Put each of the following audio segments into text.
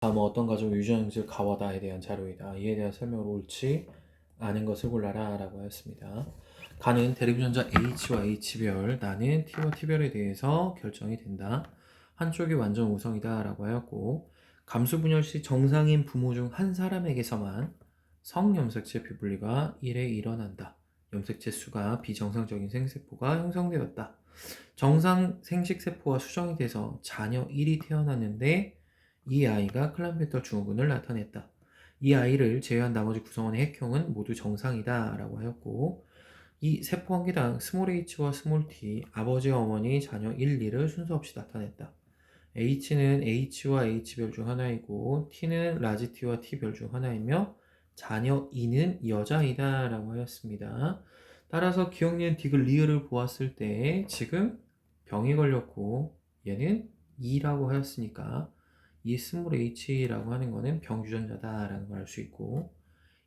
다음은 어떤 가족 유전질 가와다에 대한 자료이다. 이에 대한 설명을 옳지 않은 것을 골라라 라고 하였습니다. 가는 대립유전자 H와 H별, 나는 T와 T별에 대해서 결정이 된다. 한쪽이 완전 우성이다 라고 하였고, 감수분열 시 정상인 부모 중 한 사람에게서만 성염색체 비분리가 1회 일어난다. 염색체 수가 비정상적인 생세포가 형성되었다. 정상 생식세포와 수정이 돼서 자녀 1이 태어났는데 이 아이가 클라이언페터 증후군을 나타냈다. 이 아이를 제외한 나머지 구성원의 핵형은 모두 정상이다 라고 하였고, 이 세포 한 개당 스몰 h와 스몰 t, 아버지와 어머니, 자녀 1, 2를 순서 없이 나타냈다. h는 h와 h별 중 하나이고 t는 라지 t와 t별 중 하나이며 자녀 2는 여자이다 라고 하였습니다. 따라서 기억니은 디귿 리을을 보았을 때 지금 병이 걸렸고 얘는 2라고 하였으니까 이 스몰 h라고 하는 거는 병 유전자다라는 걸 알 수 있고,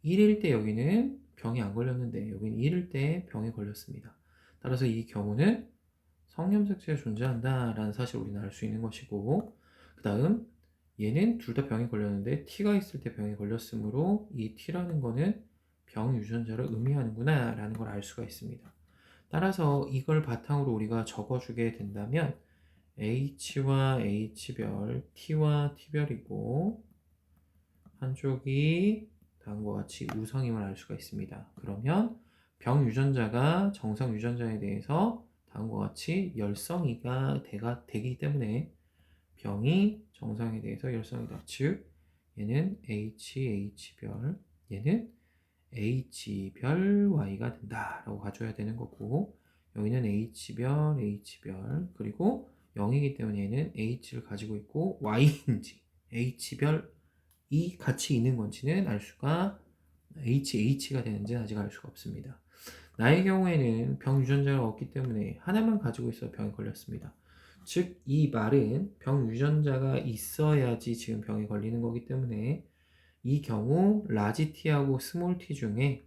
1일 때 여기는 병이 안 걸렸는데 여기는 1일 때 병이 걸렸습니다. 따라서 이 경우는 성염색체가 존재한다라는 사실을 우리는 알 수 있는 것이고, 그 다음 얘는 둘 다 병이 걸렸는데 T가 있을 때 병이 걸렸으므로 이 T라는 거는 병 유전자를 의미하는구나 라는 걸 알 수가 있습니다. 따라서 이걸 바탕으로 우리가 적어주게 된다면 H와 H별, T와 T별이고 한쪽이 다음과 같이 우성임을 알 수가 있습니다. 그러면 병 유전자가 정상 유전자에 대해서 다음과 같이 열성이가 되기 때문에 병이 정상에 대해서 열성이다. 즉 얘는 H별, 얘는 H별 Y가 된다라고 가져야 되는 거고, 여기는 H별, 그리고 0이기 때문에 얘는 H를 가지고 있고 Y인지 H별이 같이 있는 건지는 알 수가, H가 되는지는 아직 알 수가 없습니다. 나의 경우에는 병 유전자가 없기 때문에 하나만 가지고 있어 병에 걸렸습니다. 즉, 이 말은 병 유전자가 있어야지 지금 병에 걸리는 거기 때문에 이 경우 라지 T하고 스몰 t 중에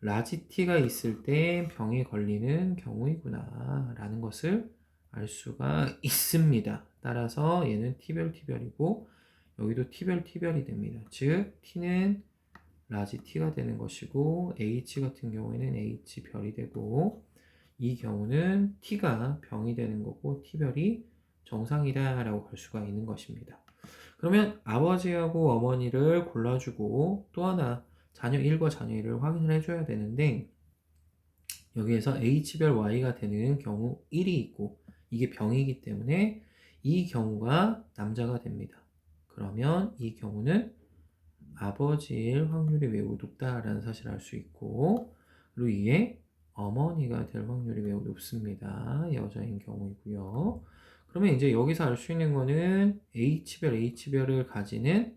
라지 T가 있을 때 병에 걸리는 경우이구나 라는 것을 알 수가 있습니다. 따라서 얘는 T별 T별이고 여기도 T별 T별이 됩니다. 즉 T는 라지 T가 되는 것이고 H 같은 경우에는 H별이 되고, 이 경우는 T가 병이 되는 거고 T별이 정상이다 라고 볼 수가 있는 것입니다. 그러면 아버지하고 어머니를 골라주고 또 하나 자녀 1과 자녀 2를 확인을 해줘야 되는데, 여기에서 H별 Y가 되는 경우 1이 있고 이게 병이기 때문에 이 경우가 남자가 됩니다. 그러면 이 경우는 아버지일 확률이 매우 높다라는 사실을 알 수 있고, 그리고 이에 어머니가 될 확률이 매우 높습니다. 여자인 경우이고요. 그러면 이제 여기서 알 수 있는 거는 H별을 가지는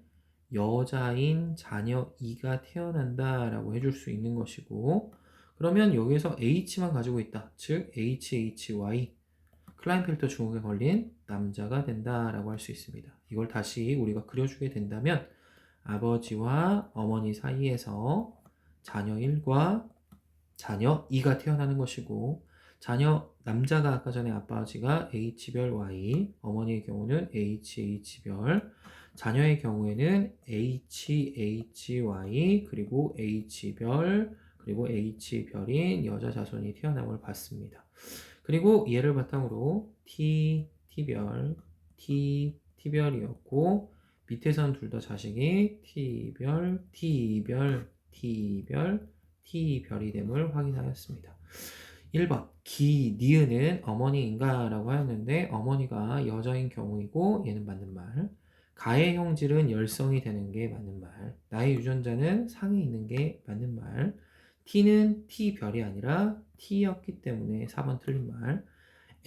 여자인 자녀 2가 태어난다라고 해줄 수 있는 것이고, 그러면 여기서 H만 가지고 있다. 즉 HHY, 클라인펠터 증후군에 걸린 남자가 된다라고 할 수 있습니다. 이걸 다시 우리가 그려주게 된다면 아버지와 어머니 사이에서 자녀 1과 자녀 2가 태어나는 것이고, 자녀 남자가 아까 전에 아버지가 H별 Y, 어머니의 경우는 HH별, 자녀의 경우에는 HHY 그리고 H별 그리고 H별인 여자 자손이 태어남을 봤습니다. 그리고 얘를 바탕으로 T별, T별이었고 밑에선 둘 다 자식이 T별, T별이 됨을 확인하였습니다. 1번 니은은 어머니인가 라고 하였는데 어머니가 여자인 경우이고 얘는 맞는 말, 가의 형질은 열성이 되는 게 맞는 말, 나의 유전자는 상이 있는 게 맞는 말, T는 T별이 아니라 T였기 때문에 4번 틀린 말,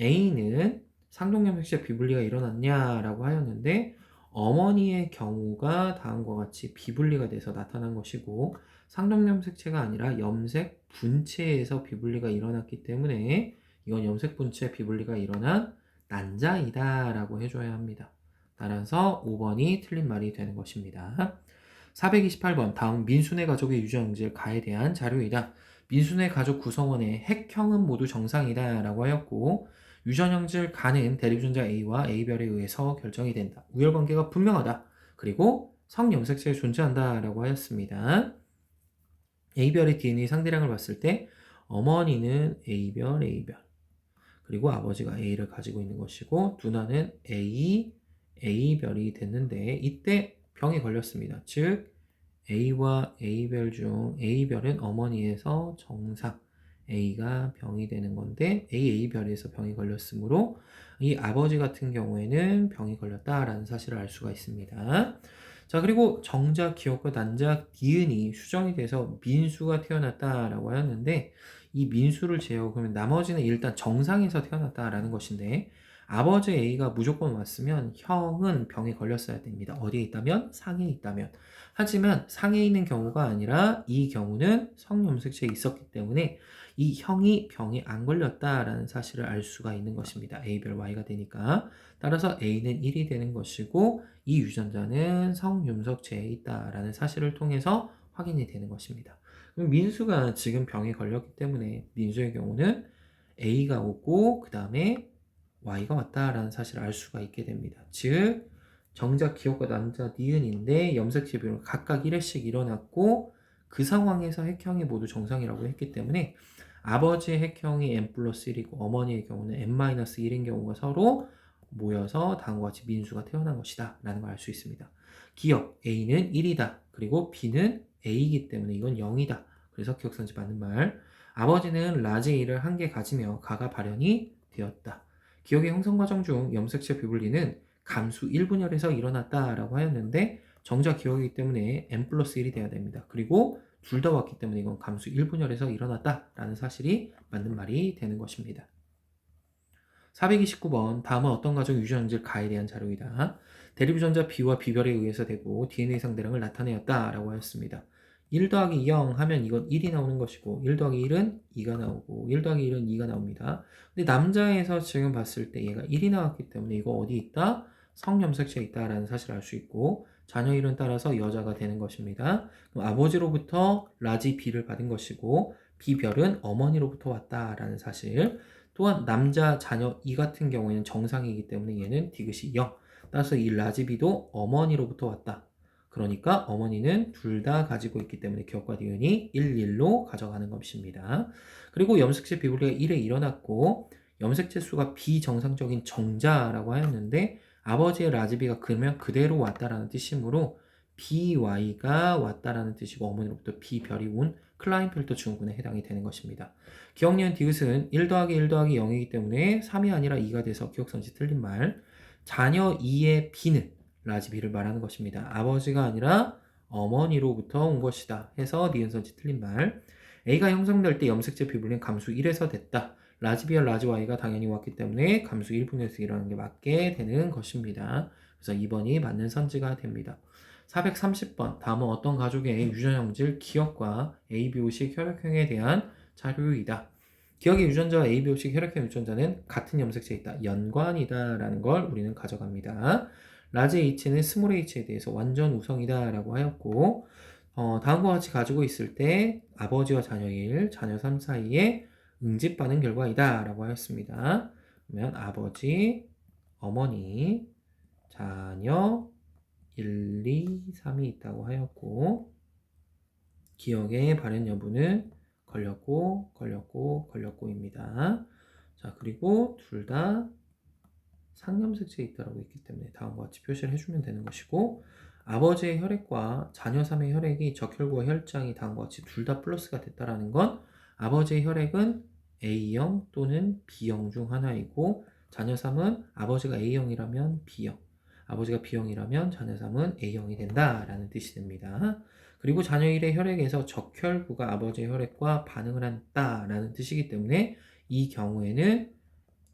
A는 상동염색체 비분리가 일어났냐라고 하였는데 어머니의 경우가 다음과 같이 비분리가 돼서 나타난 것이고 상동염색체가 아니라 염색 분체에서 비분리가 일어났기 때문에 이건 염색 분체 비분리가 일어난 난자이다 라고 해줘야 합니다. 따라서 5번이 틀린 말이 되는 것입니다. 428번 다음 민순의 가족의 유전질 가에 대한 자료이다. 민순의 가족 구성원의 핵형은 모두 정상이다 라고 하였고, 유전형질 가는 대립유전자 A와 A별에 의해서 결정이 된다. 우열관계가 분명하다. 그리고 성염색체에 존재한다라고 하였습니다. A별의 DNA 상대량을 봤을 때 어머니는 A별, A별. 그리고 아버지가 A를 가지고 있는 것이고 누나는 A, A별이 됐는데 이때 병이 걸렸습니다. 즉 A와 A별 중 A별은 어머니에서 정상 A가 병이 되는 건데 A별에서 병이 걸렸으므로 이 아버지 같은 경우에는 병이 걸렸다라는 사실을 알 수가 있습니다. 자, 그리고 정작, 기억과 난작, 니은이 수정이 돼서 민수가 태어났다라고 하였는데 이 민수를 제외하고 그러면 나머지는 일단 정상에서 태어났다라는 것인데 아버지 A가 무조건 왔으면 형은 병에 걸렸어야 됩니다. 어디에 있다면? 상에 있다면. 하지만 상에 있는 경우가 아니라 이 경우는 성염색체에 있었기 때문에 이 형이 병에 안 걸렸다라는 사실을 알 수가 있는 것입니다. A별 Y가 되니까. 따라서 A는 1이 되는 것이고 이 유전자는 성윤석체에 있다라는 사실을 통해서 확인이 되는 것입니다. 그럼 민수가 지금 병에 걸렸기 때문에 민수의 경우는 A가 오고 그 다음에 Y가 왔다라는 사실을 알 수가 있게 됩니다. 즉 정작, 기억과 난자, 니은인데 염색체 비율은 각각 1회씩 일어났고 그 상황에서 핵형이 모두 정상이라고 했기 때문에 아버지의 핵형이 n 플러스 1이고 어머니의 경우는 n-1인 경우가 서로 모여서 다음과 같이 민수가 태어난 것이다 라는 걸 알 수 있습니다. 기억 A는 1이다. 그리고 B는 A이기 때문에 이건 0이다. 그래서 기억선지 맞는 말. 아버지는 라지 A를 한 개 가지며 가가 발현이 되었다. 기억의 형성 과정 중 염색체 비분리는 감수 1분열에서 일어났다라고 하였는데 정작 기억이기 때문에 n 플러스 1이 돼야 됩니다. 그리고 둘 다 왔기 때문에 이건 감수 1분열에서 일어났다라는 사실이 맞는 말이 되는 것입니다. 429번 다음은 어떤 가정 유전자를 가에 대한 자료이다. 대립유전자 B와 B별에 의해서 되고 DNA 상대량을 나타내었다라고 하였습니다. 1 더하기 0 하면 이건 1이 나오는 것이고 1 더하기 1은 2가 나오고 1 더하기 1은 2가 나옵니다. 근데 남자에서 지금 봤을 때 얘가 1이 나왔기 때문에 이거 어디 있다? 성염색체에 있다라는 사실을 알 수 있고 자녀 이름 따라서 여자가 되는 것입니다. 그럼 아버지로부터 라지 B를 받은 것이고 B별은 어머니로부터 왔다라는 사실. 또한 남자 자녀 이 같은 경우에는 정상이기 때문에 얘는 디귿이 0. 따라서 이 라지 B도 어머니로부터 왔다. 그러니까 어머니는 둘 다 가지고 있기 때문에 기억과 니은이 1, 1로 가져가는 것입니다. 그리고 염색체 비분리가 1에 일어났고 염색체 수가 비정상적인 정자라고 하였는데 아버지의 라지비가 그러면 그대로 왔다라는 뜻이므로 BY가 왔다라는 뜻이고 어머니로부터 B별이 온 클라인펠터 증후군에 해당이 되는 것입니다. 기억니은 디귿은 1 더하기 1 더하기 0이기 때문에 3이 아니라 2가 돼서 기억선지 틀린 말. 자녀 2의 B는 라지비를 말하는 것입니다. 아버지가 아니라 어머니로부터 온 것이다 해서 니은선지 틀린 말. A가 형성될 때 염색체 비분리는 감수 1에서 됐다. 라지비와 라지와이가 당연히 왔기 때문에 감수 1분에서 일어나는 게 맞게 되는 것입니다. 그래서 2번이 맞는 선지가 됩니다. 430번 다음은 어떤 가족의 유전형질 기억과 ABO식 혈액형에 대한 자료이다. 기억의 유전자와 ABO식 혈액형 유전자는 같은 염색체에 있다. 연관이다 라는 걸 우리는 가져갑니다. 라지 H는 스몰 h에 대해서 완전 우성이다 라고 하였고 다음과 같이 가지고 있을 때 아버지와 자녀 1, 자녀 3 사이에 응집 반응 결과이다 라고 하였습니다. 그러면 아버지, 어머니, 자녀 1, 2, 3이 있다고 하였고 기억의 발현 여부는 걸렸고입니다. 자, 그리고 둘 다 상염색체에 있다라고 했기 때문에 다음과 같이 표시를 해주면 되는 것이고 아버지의 혈액과 자녀 3의 혈액이 적혈구와 혈장이 다음과 같이 둘 다 플러스가 됐다라는 건 아버지의 혈액은 A형 또는 B형 중 하나이고 자녀 3은 아버지가 A형이라면 B형, 아버지가 B형이라면 자녀 3은 A형이 된다라는 뜻이 됩니다. 그리고 자녀 1의 혈액에서 적혈구가 아버지의 혈액과 반응을 한다라는 뜻이기 때문에 이 경우에는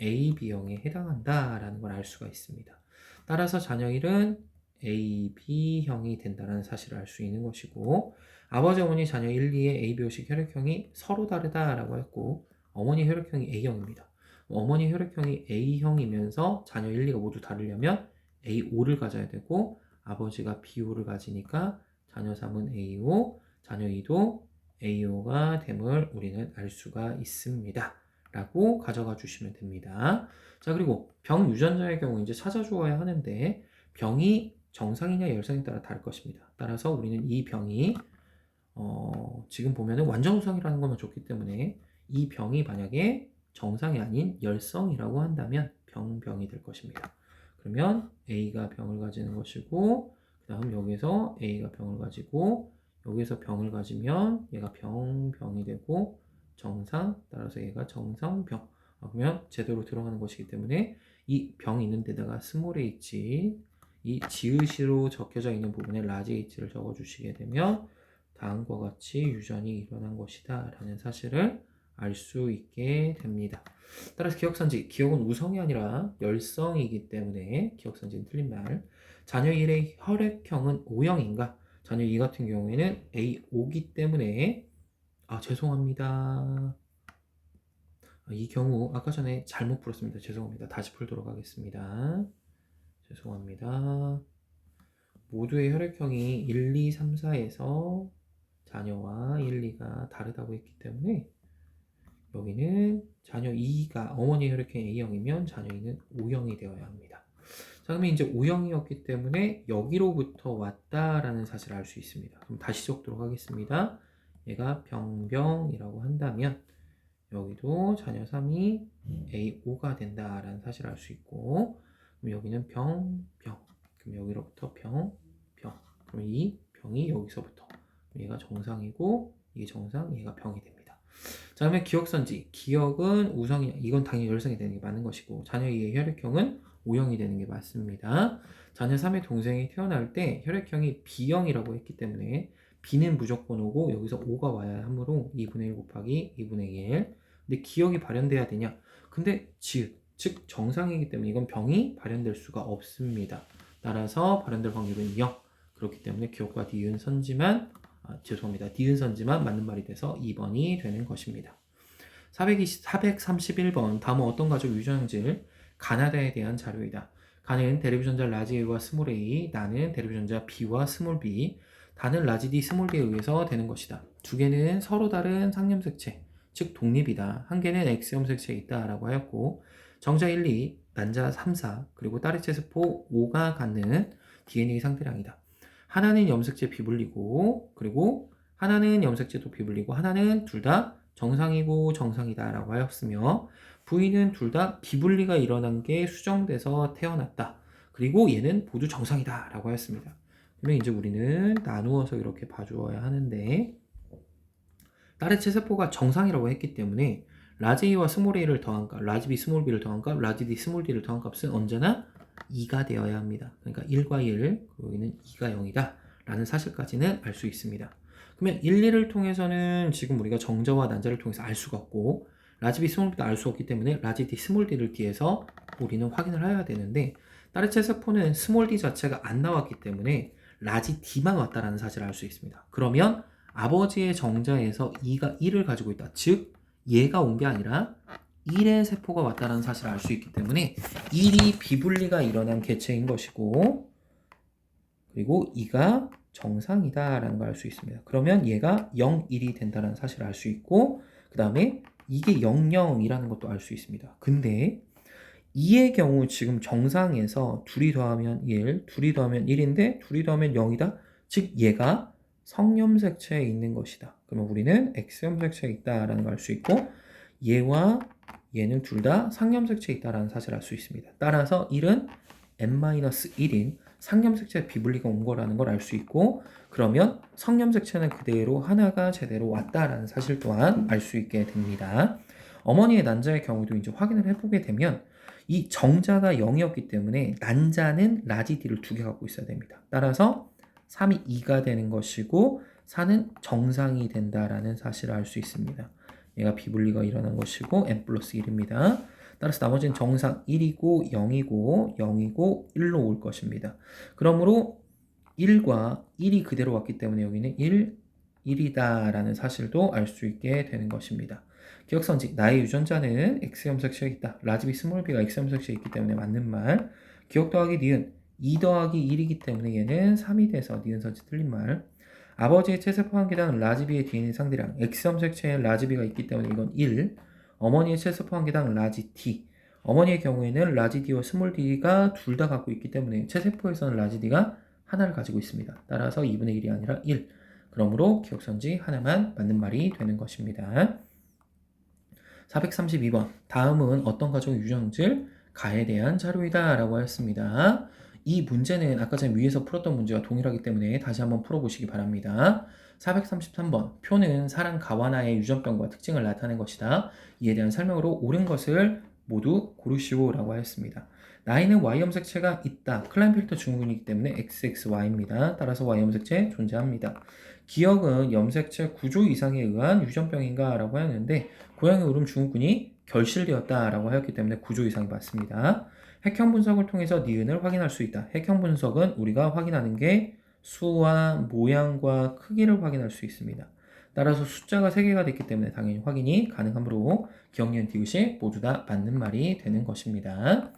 AB형에 해당한다라는 걸 알 수가 있습니다. 따라서 자녀 1은 AB형이 된다는 사실을 알 수 있는 것이고 아버지, 어머니, 자녀 1, 2의 ABO식 혈액형이 서로 다르다라고 했고 어머니 혈액형이 A형입니다. 어머니 혈액형이 A형이면서 자녀 1, 2가 모두 다르려면 A5를 가져야 되고 아버지가 B5를 가지니까 자녀 3은 A5, 자녀 2도 A5가 됨을 우리는 알 수가 있습니다. 라고 가져가 주시면 됩니다. 자, 그리고 병 유전자의 경우 이제 찾아주어야 하는데 병이 정상이냐 열성에 따라 다를 것입니다. 따라서 우리는 이 병이 지금 보면은 완전 우성이라는 것만 줬기 때문에 이 병이 만약에 정상이 아닌 열성이라고 한다면 병이 될 것입니다. 그러면 A가 병을 가지는 것이고 그 다음 여기서 A가 병을 가지고 여기서 병을 가지면 얘가 병이 되고 정상, 따라서 얘가 정상병. 그러면 제대로 들어가는 것이기 때문에 이 병이 있는 데다가 스몰 h, 이 지읒으로 적혀져 있는 부분에 라지 h를 적어주시게 되면 다음과 같이 유전이 일어난 것이다 라는 사실을 알 수 있게 됩니다. 따라서 기억선지, 기억은 우성이 아니라 열성이기 때문에 기억선지는 틀린 말. 자녀 1의 혈액형은 O형인가? 자녀 2 같은 경우에는 A5기 때문에 죄송합니다. 이 경우 아까 전에 잘못 풀었습니다. 죄송합니다. 다시 풀도록 하겠습니다. 죄송합니다. 모두의 혈액형이 1, 2, 3, 4에서 자녀와 1, 2가 다르다고 했기 때문에 여기는 자녀 2가 어머니 혈액형이 A형이면 자녀 2는 O형이 되어야 합니다. 자, 그러면 이제 O형이었기 때문에 여기로부터 왔다라는 사실을 알 수 있습니다. 그럼 다시 적도록 하겠습니다. 얘가 병이라고 한다면 여기도 자녀 3이 A5가 된다라는 사실을 알 수 있고 그럼 여기는 병. 그럼 여기로부터 병. 그럼 이 병이 여기서부터 얘가 정상이고 이게 정상, 얘가 병이 됩니다. 자, 그러면 기억선지. 기억은 우성이, 이건 당연히 열성이 되는 게 맞는 것이고 자녀 2의 혈액형은 O형이 되는 게 맞습니다. 자녀 3의 동생이 태어날 때 혈액형이 B형이라고 했기 때문에 B는 무조건 오고 여기서 O가 와야 하므로 2분의 1 곱하기 2분의 1. 근데 기억이 발현돼야 되냐? 근데 즉 정상이기 때문에 이건 병이 발현될 수가 없습니다. 따라서 발현될 확률은 0. 그렇기 때문에 기억과 니은 선지만 니은 선지만 맞는 말이 돼서 2번이 되는 것입니다. 431번 다음은 어떤 가족 유전질? 가나다에 대한 자료이다. 가는 대립유전자 라지 A와 스몰 a, 나는 대립유전자 B와 스몰 b, 다는 라지 D, 스몰 D에 의해서 되는 것이다. 두 개는 서로 다른 상념색체, 즉 독립이다. 한 개는 X형 색체에 있다라고 하였고 정자 1, 2, 난자 3, 4, 그리고 딸의체 세포 5가 갖는 DNA 상대량이다. 하나는 염색체 비분리고 그리고 하나는 염색체도 비분리고 하나는 둘 다 정상이고 정상이다 라고 하였으며 부인은 둘 다 비분리가 일어난 게 수정돼서 태어났다. 그리고 얘는 모두 정상이다 라고 하였습니다. 그러면 이제 우리는 나누어서 이렇게 봐주어야 하는데 딸의 체세포가 정상이라고 했기 때문에 라지 A와 스몰 a를 더한 값, 라지 B 스몰 b를 더한 값, 라지 D 스몰 d를 더한 값은 언제나 2가 되어야 합니다. 그러니까 1과 1, 그리고 여기는 2가 0이다 라는 사실까지는 알 수 있습니다. 그러면 1, 2를 통해서는 지금 우리가 정자와 난자를 통해서 알 수가 없고 라지 B 스몰 b도 알 수 없기 때문에 라지 D 스몰 d를 뒤에서 우리는 확인을 해야 되는데 딸의 체세포는 스몰 d 자체가 안 나왔기 때문에 라지 D만 왔다라는 사실을 알 수 있습니다. 그러면 아버지의 정자에서 2가 1을 가지고 있다. 즉 얘가 온 게 아니라 1의 세포가 왔다는 사실을 알 수 있기 때문에 1이 비분리가 일어난 개체인 것이고 그리고 2가 정상이다 라는 걸 알 수 있습니다. 그러면 얘가 0, 1이 된다는 사실을 알 수 있고 그 다음에 이게 0, 0이라는 것도 알 수 있습니다. 근데 2의 경우 지금 정상에서 둘이 더하면 1, 둘이 더하면 1인데 둘이 더하면 0이다. 즉 얘가 성염색체에 있는 것이다. 그러면 우리는 X염색체에 있다라는 걸 알 수 있고 얘와 얘는 둘 다 상염색체에 있다라는 사실을 알 수 있습니다. 따라서 1은 N-1인 상염색체 비분리가 온 거라는 걸 알 수 있고 그러면 성염색체는 그대로 하나가 제대로 왔다라는 사실 또한 알 수 있게 됩니다. 어머니의 난자의 경우도 이제 확인을 해보게 되면 이 정자가 0이었기 때문에 난자는 라지 D를 2개 갖고 있어야 됩니다. 따라서 3이 2가 되는 것이고 4는 정상이 된다라는 사실을 알 수 있습니다. 얘가 비분리가 일어난 것이고 n 플러스 1입니다. 따라서 나머지는 정상 1이고 0이고 0이고 1로 올 것입니다. 그러므로 1과 1이 그대로 왔기 때문에 여기는 1이다 라는 사실도 알 수 있게 되는 것입니다. 기억선지, 나의 유전자는 X염색체에 있다. 라지 B 스몰 b가 X염색체에 있기 때문에 맞는 말. 기억 더하기 니은 2 더하기 1이기 때문에 얘는 3이 돼서 니은 선지 틀린 말. 아버지의 체세포 한 개당 라지 B의 DNA 상대량 X염색체에 라지 B가 있기 때문에 이건 1. 어머니의 체세포 한 개당 라지 D. 어머니의 경우에는 라지 D와 스몰 D가 둘 다 갖고 있기 때문에 체세포에서는 라지 D가 하나를 가지고 있습니다. 따라서 2분의 1이 아니라 1. 그러므로 기억선지 하나만 맞는 말이 되는 것입니다. 432번. 다음은 어떤 가정의 유전질 가에 대한 자료이다 라고 하였습니다. 이 문제는 아까 전에 위에서 풀었던 문제와 동일하기 때문에 다시 한번 풀어보시기 바랍니다. 433번. 표는 사람 가와나의 유전병과 특징을 나타낸 것이다. 이에 대한 설명으로 옳은 것을 모두 고르시오 라고 하였습니다. 나이는 Y 염색체가 있다. 클라인펠터 증후군이기 때문에 XXY입니다. 따라서 Y 염색체 존재합니다. 기억은 염색체 구조 이상에 의한 유전병인가 라고 하였는데 고양이 울음 증후군이 결실되었다라고 하였기 때문에 구조 이상이 맞습니다. 핵형 분석을 통해서 니은을 확인할 수 있다. 핵형 분석은 우리가 확인하는 게 수와 모양과 크기를 확인할 수 있습니다. 따라서 숫자가 3개가 됐기 때문에 당연히 확인이 가능하므로 기억, 니은, 디귿이 모두 다 맞는 말이 되는 것입니다.